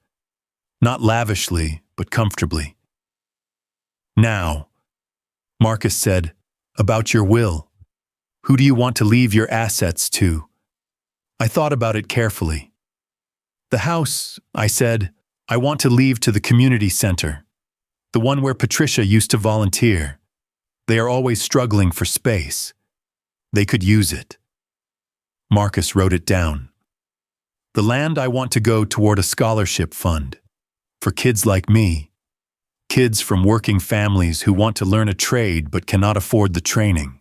Not lavishly, but comfortably. "Now," Marcus said, "about your will. Who do you want to leave your assets to?" I thought about it carefully. "The house," I said, "I want to leave to the community center, the one where Patricia used to volunteer. They are always struggling for space. They could use it." Marcus wrote it down. "The land I want to go toward a scholarship fund, for kids like me, kids from working families who want to learn a trade but cannot afford the training.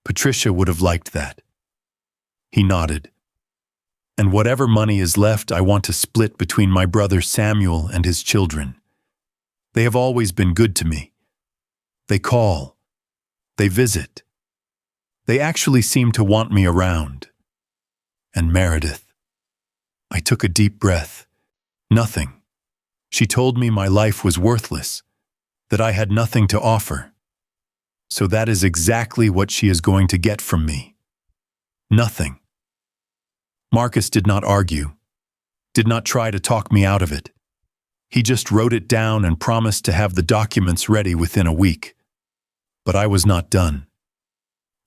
Patricia would have liked that. He nodded. And whatever money is left, I want to split between my brother Samuel and his children. They have always been good to me. They call. They visit. They actually seem to want me around. And Meredith. I took a deep breath. Nothing. She told me my life was worthless, that I had nothing to offer. So that is exactly what she is going to get from me. Nothing. Marcus did not argue, did not try to talk me out of it. He just wrote it down and promised to have the documents ready within a week. But I was not done.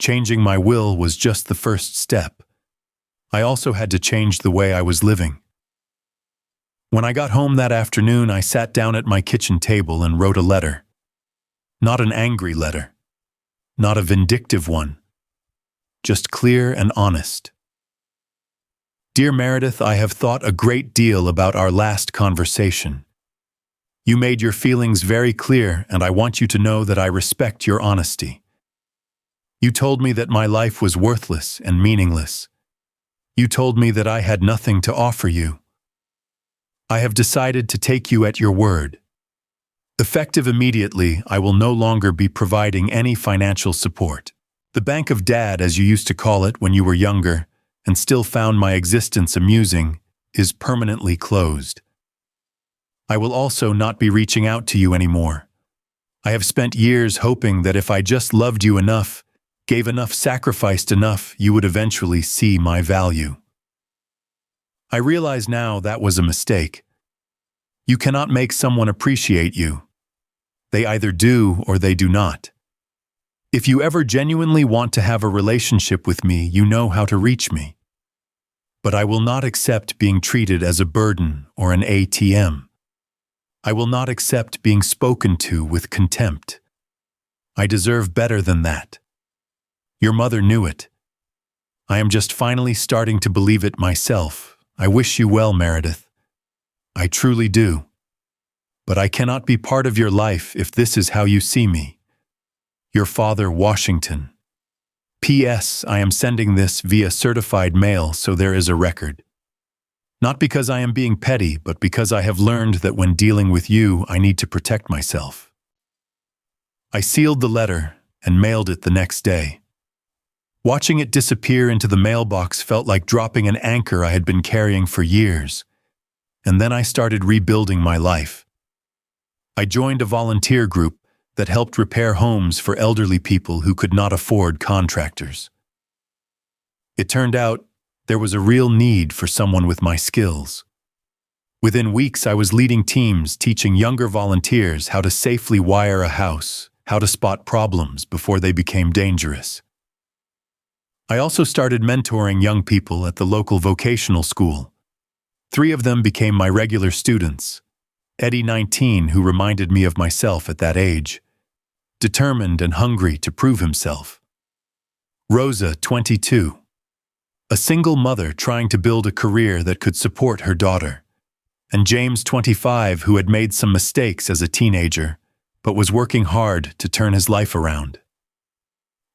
Changing my will was just the first step. I also had to change the way I was living. When I got home that afternoon, I sat down at my kitchen table and wrote a letter. Not an angry letter. Not a vindictive one. Just clear and honest. Dear Meredith, I have thought a great deal about our last conversation. You made your feelings very clear, and I want you to know that I respect your honesty. You told me that my life was worthless and meaningless. You told me that I had nothing to offer you. I have decided to take you at your word. Effective immediately, I will no longer be providing any financial support. The Bank of Dad, as you used to call it when you were younger, and still found my existence amusing, is permanently closed. I will also not be reaching out to you anymore. I have spent years hoping that if I just loved you enough, gave enough, sacrificed enough, you would eventually see my value. I realize now that was a mistake. You cannot make someone appreciate you. They either do or they do not. If you ever genuinely want to have a relationship with me, you know how to reach me. But I will not accept being treated as a burden or an ATM. I will not accept being spoken to with contempt. I deserve better than that. Your mother knew it. I am just finally starting to believe it myself. I wish you well, Meredith. I truly do. But I cannot be part of your life if this is how you see me. Your father, Washington. P.S. I am sending this via certified mail, so there is a record. Not because I am being petty, but because I have learned that when dealing with you, I need to protect myself. I sealed the letter and mailed it the next day. Watching it disappear into the mailbox felt like dropping an anchor I had been carrying for years. And then I started rebuilding my life. I joined a volunteer group that helped repair homes for elderly people who could not afford contractors. It turned out there was a real need for someone with my skills. Within weeks, I was leading teams teaching younger volunteers how to safely wire a house, how to spot problems before they became dangerous. I also started mentoring young people at the local vocational school. 3 of them became my regular students. Eddie, 19, who reminded me of myself at that age, determined and hungry to prove himself. Rosa, 22, a single mother trying to build a career that could support her daughter. And James, 25, who had made some mistakes as a teenager, but was working hard to turn his life around.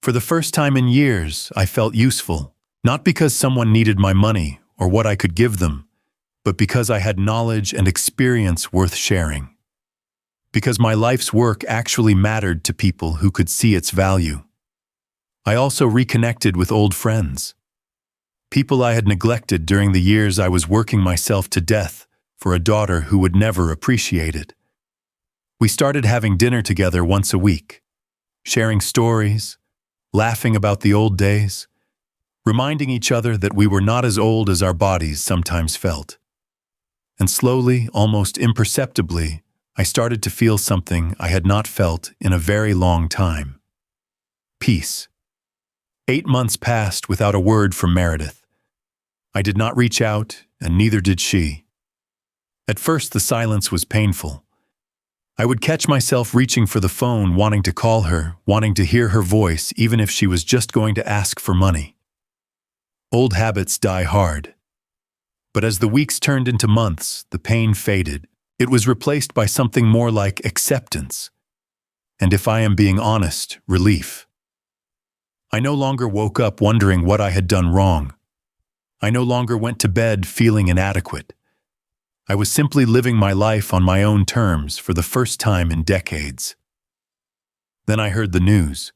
For the first time in years, I felt useful, not because someone needed my money or what I could give them, but because I had knowledge and experience worth sharing. Because my life's work actually mattered to people who could see its value. I also reconnected with old friends. People I had neglected during the years I was working myself to death for a daughter who would never appreciate it. We started having dinner together once a week, sharing stories, laughing about the old days, reminding each other that we were not as old as our bodies sometimes felt. And slowly, almost imperceptibly, I started to feel something I had not felt in a very long time. Peace. 8 months passed without a word from Meredith. I did not reach out, and neither did she. At first, the silence was painful. I would catch myself reaching for the phone, wanting to call her, wanting to hear her voice, even if she was just going to ask for money. Old habits die hard. But as the weeks turned into months, the pain faded. It was replaced by something more like acceptance. And if I am being honest, relief. I no longer woke up wondering what I had done wrong. I no longer went to bed feeling inadequate. I was simply living my life on my own terms for the first time in decades. Then I heard the news.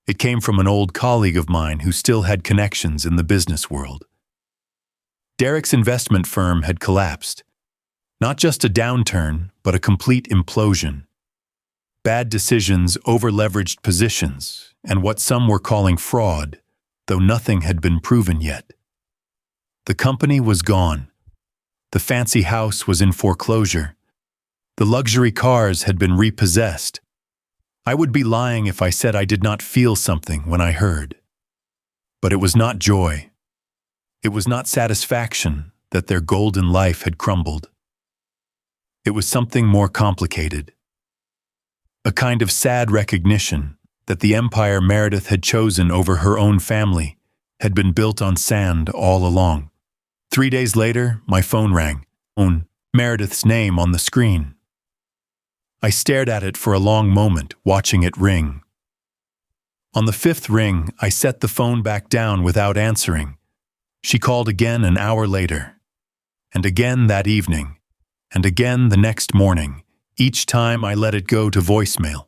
It came from an old colleague of mine who still had connections in the business world. Derek's investment firm had collapsed. Not just a downturn, but a complete implosion. Bad decisions, over-leveraged positions, and what some were calling fraud, though nothing had been proven yet. The company was gone. The fancy house was in foreclosure. The luxury cars had been repossessed. I would be lying if I said I did not feel something when I heard. But it was not joy. It was not satisfaction that their golden life had crumbled. It was something more complicated. A kind of sad recognition that the empire Meredith had chosen over her own family had been built on sand all along. 3 days later, my phone rang, Meredith's name on the screen. I stared at it for a long moment, watching it ring. On the 5th ring, I set the phone back down without answering. She called again an hour later, and again that evening, and again the next morning. Each time I let it go to voicemail.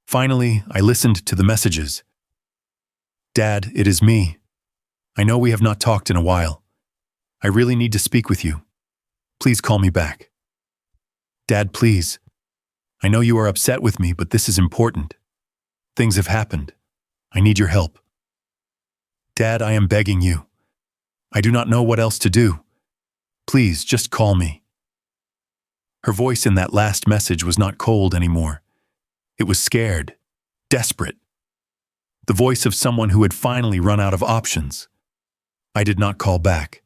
Finally, I listened to the messages. Dad, it is me. I know we have not talked in a while. I really need to speak with you. Please call me back. Dad, please. I know you are upset with me, but this is important. Things have happened. I need your help. Dad, I am begging you. I do not know what else to do. Please, just call me. Her voice in that last message was not cold anymore. It was scared, desperate. The voice of someone who had finally run out of options. I did not call back.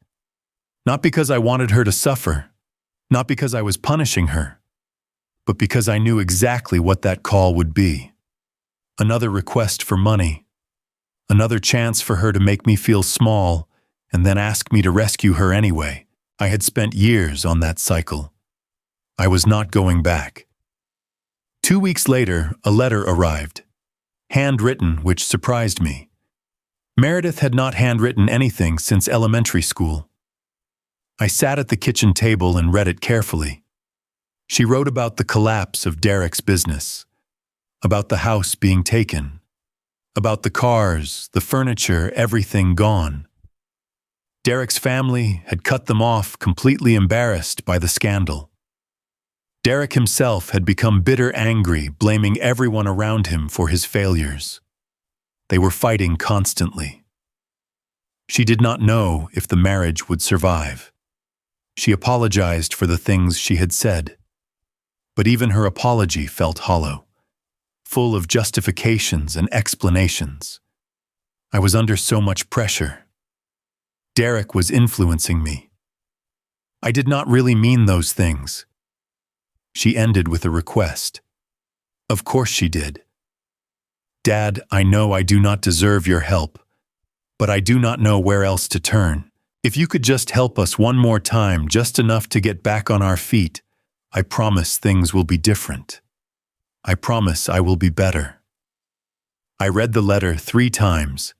Not because I wanted her to suffer, not because I was punishing her, but because I knew exactly what that call would be. Another request for money. Another chance for her to make me feel small and then ask me to rescue her anyway. I had spent years on that cycle. I was not going back. 2 weeks later, a letter arrived. Handwritten, which surprised me. Meredith had not handwritten anything since elementary school. I sat at the kitchen table and read it carefully. She wrote about the collapse of Derek's business, about the house being taken, about the cars, the furniture, everything gone. Derek's family had cut them off, completely embarrassed by the scandal. Derek himself had become bitter angry, blaming everyone around him for his failures. They were fighting constantly. She did not know if the marriage would survive. She apologized for the things she had said. But even her apology felt hollow, full of justifications and explanations. I was under so much pressure. Derek was influencing me. I did not really mean those things. She ended with a request. Of course she did. Dad, I know I do not deserve your help, but I do not know where else to turn. If you could just help us one more time, just enough to get back on our feet, I promise things will be different. I promise I will be better. I read the letter 3 times.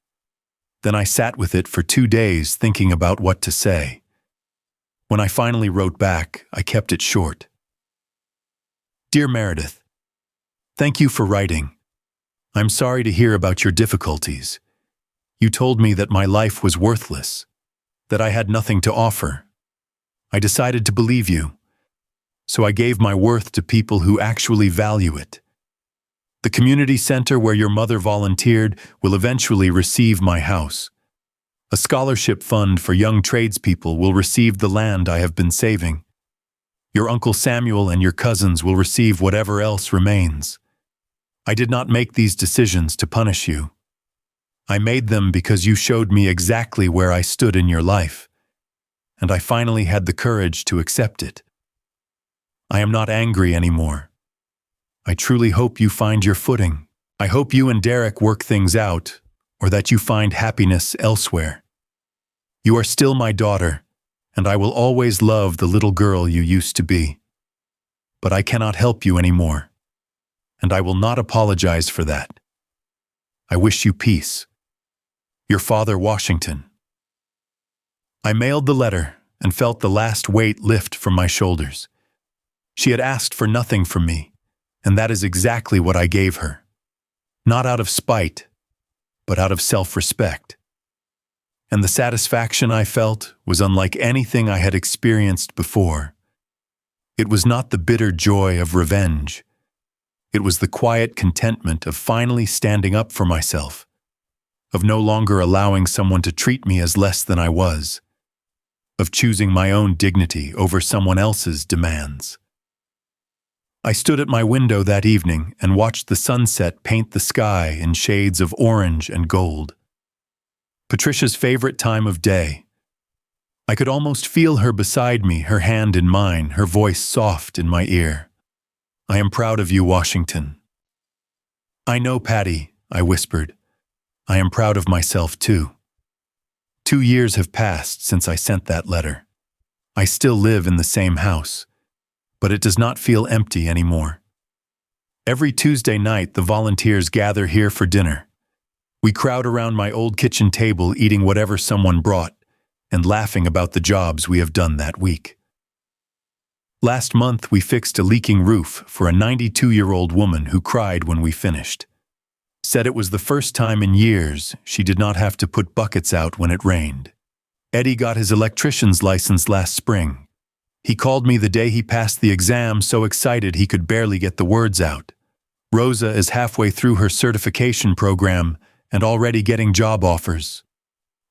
Then I sat with it for 2 days thinking about what to say. When I finally wrote back, I kept it short. Dear Meredith, thank you for writing. I'm sorry to hear about your difficulties. You told me that my life was worthless, that I had nothing to offer. I decided to believe you, so I gave my worth to people who actually value it. The community center where your mother volunteered will eventually receive my house. A scholarship fund for young tradespeople will receive the land I have been saving. Your Uncle Samuel and your cousins will receive whatever else remains. I did not make these decisions to punish you. I made them because you showed me exactly where I stood in your life, and I finally had the courage to accept it. I am not angry anymore. I truly hope you find your footing. I hope you and Derek work things out, or that you find happiness elsewhere. You are still my daughter, and I will always love the little girl you used to be. But I cannot help you anymore, and I will not apologize for that. I wish you peace. Your father, Washington. I mailed the letter and felt the last weight lift from my shoulders. She had asked for nothing from me, and that is exactly what I gave her. Not out of spite, but out of self-respect. And the satisfaction I felt was unlike anything I had experienced before. It was not the bitter joy of revenge. It was the quiet contentment of finally standing up for myself, of no longer allowing someone to treat me as less than I was, of choosing my own dignity over someone else's demands. I stood at my window that evening and watched the sunset paint the sky in shades of orange and gold. Patricia's favorite time of day. I could almost feel her beside me, her hand in mine, her voice soft in my ear. I am proud of you, Washington. I know, Patty, I whispered. I am proud of myself, too. 2 years have passed since I sent that letter. I still live in the same house, but it does not feel empty anymore. Every Tuesday night, the volunteers gather here for dinner. We crowd around my old kitchen table, eating whatever someone brought and laughing about the jobs we have done that week. Last month, we fixed a leaking roof for a 92-year-old woman who cried when we finished. Said it was the first time in years she did not have to put buckets out when it rained. Eddie got his electrician's license last spring. He called me the day he passed the exam, so excited he could barely get the words out. Rosa is halfway through her certification program and already getting job offers.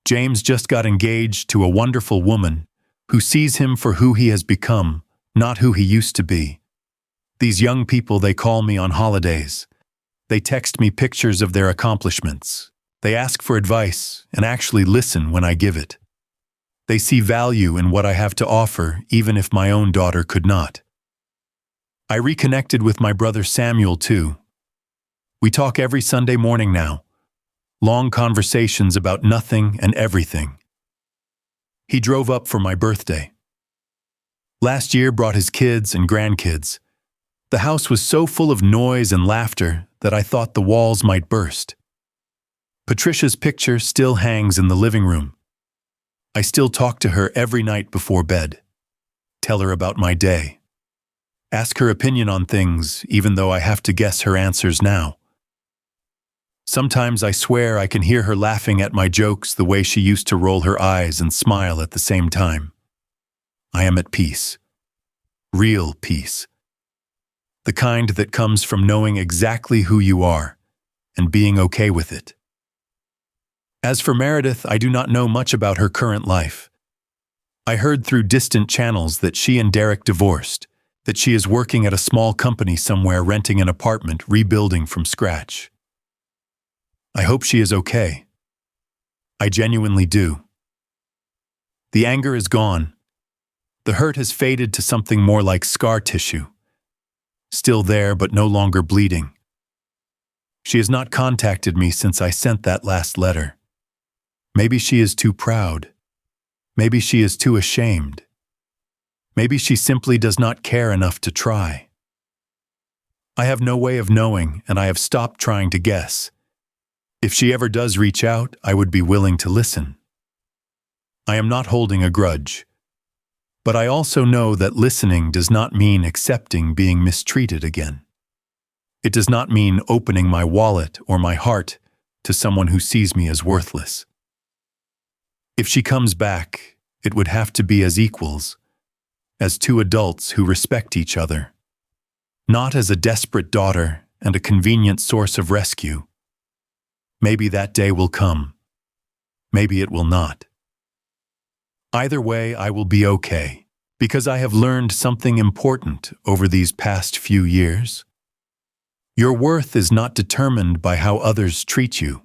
James just got engaged to a wonderful woman who sees him for who he has become, not who he used to be. These young people, they call me on holidays. They text me pictures of their accomplishments. They ask for advice and actually listen when I give it. They see value in what I have to offer, even if my own daughter could not. I reconnected with my brother Samuel, too. We talk every Sunday morning now. Long conversations about nothing and everything. He drove up for my birthday. Last year brought his kids and grandkids. The house was so full of noise and laughter that I thought the walls might burst. Patricia's picture still hangs in the living room. I still talk to her every night before bed. Tell her about my day. Ask her opinion on things, even though I have to guess her answers now. Sometimes I swear I can hear her laughing at my jokes the way she used to roll her eyes and smile at the same time. I am at peace. Real peace. The kind that comes from knowing exactly who you are and being okay with it. As for Meredith, I do not know much about her current life. I heard through distant channels that she and Derek divorced, that she is working at a small company somewhere, renting an apartment, rebuilding from scratch. I hope she is okay. I genuinely do. The anger is gone. The hurt has faded to something more like scar tissue. Still there, but no longer bleeding. She has not contacted me since I sent that last letter. Maybe she is too proud. Maybe she is too ashamed. Maybe she simply does not care enough to try. I have no way of knowing, and I have stopped trying to guess. If she ever does reach out, I would be willing to listen. I am not holding a grudge. But I also know that listening does not mean accepting being mistreated again. It does not mean opening my wallet or my heart to someone who sees me as worthless. If she comes back, it would have to be as equals, as two adults who respect each other, not as a desperate daughter and a convenient source of rescue. Maybe that day will come. Maybe it will not. Either way, I will be okay, because I have learned something important over these past few years. Your worth is not determined by how others treat you.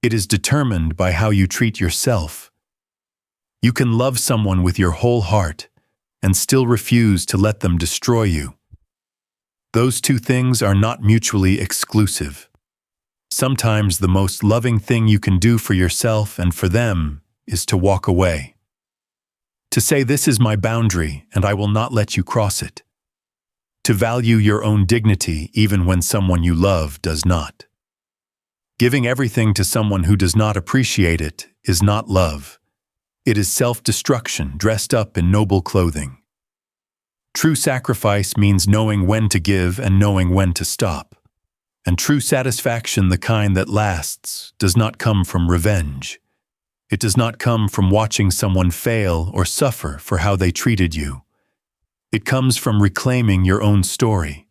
It is determined by how you treat yourself. You can love someone with your whole heart and still refuse to let them destroy you. Those two things are not mutually exclusive. Sometimes the most loving thing you can do for yourself and for them is to walk away. To say, this is my boundary and I will not let you cross it. To value your own dignity even when someone you love does not. Giving everything to someone who does not appreciate it is not love. It is self-destruction dressed up in noble clothing. True sacrifice means knowing when to give and knowing when to stop. And true satisfaction, the kind that lasts, does not come from revenge. It does not come from watching someone fail or suffer for how they treated you. It comes from reclaiming your own story,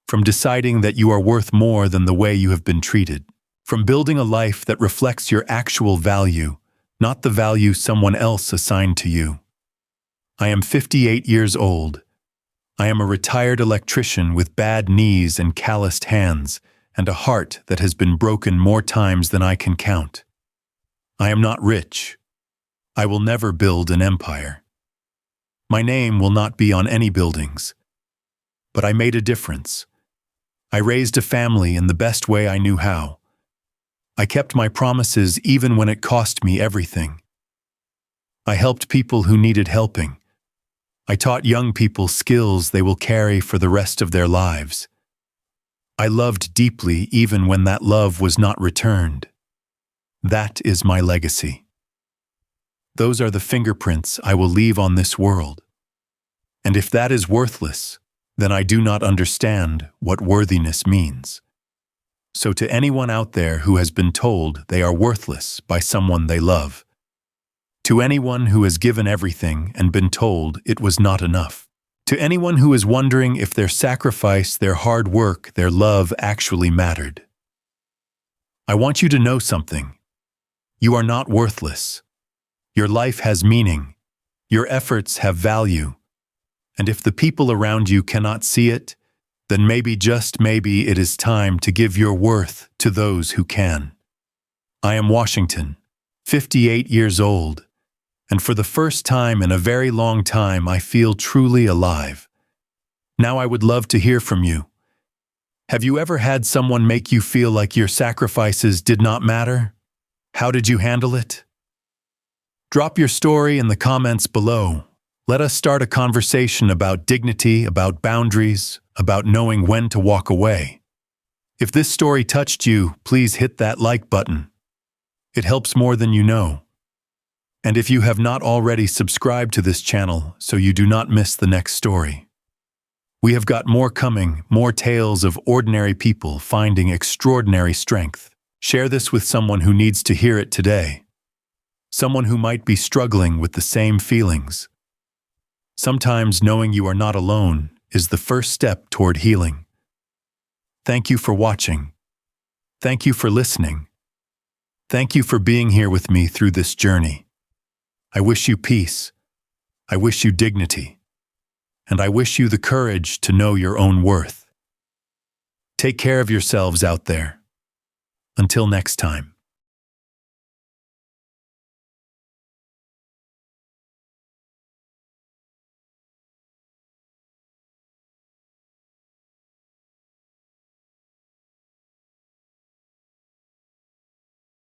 from deciding that you are worth more than the way you have been treated, from building a life that reflects your actual value, not the value someone else assigned to you. I am 58 years old. I am a retired electrician with bad knees and calloused hands, and a heart that has been broken more times than I can count. I am not rich. I will never build an empire. My name will not be on any buildings. But I made a difference. I raised a family in the best way I knew how. I kept my promises even when it cost me everything. I helped people who needed helping. I taught young people skills they will carry for the rest of their lives. I loved deeply even when that love was not returned. That is my legacy. Those are the fingerprints I will leave on this world. And if that is worthless, then I do not understand what worthiness means. So to anyone out there who has been told they are worthless by someone they love, to anyone who has given everything and been told it was not enough, to anyone who is wondering if their sacrifice, their hard work, their love actually mattered, I want you to know something. You are not worthless. Your life has meaning. Your efforts have value. And if the people around you cannot see it, then maybe, just maybe, it is time to give your worth to those who can. I am Washington, 58 years old, and for the first time in a very long time I feel truly alive. Now I would love to hear from you. Have you ever had someone make you feel like your sacrifices did not matter? How did you handle it? Drop your story in the comments below. Let us start a conversation about dignity, about boundaries, about knowing when to walk away. If this story touched you, please hit that like button. It helps more than you know. And if you have not already, subscribe to this channel so you do not miss the next story. We have got more coming, more tales of ordinary people finding extraordinary strength. Share this with someone who needs to hear it today. Someone who might be struggling with the same feelings. Sometimes knowing you are not alone is the first step toward healing. Thank you for watching. Thank you for listening. Thank you for being here with me through this journey. I wish you peace. I wish you dignity. And I wish you the courage to know your own worth. Take care of yourselves out there. Until next time.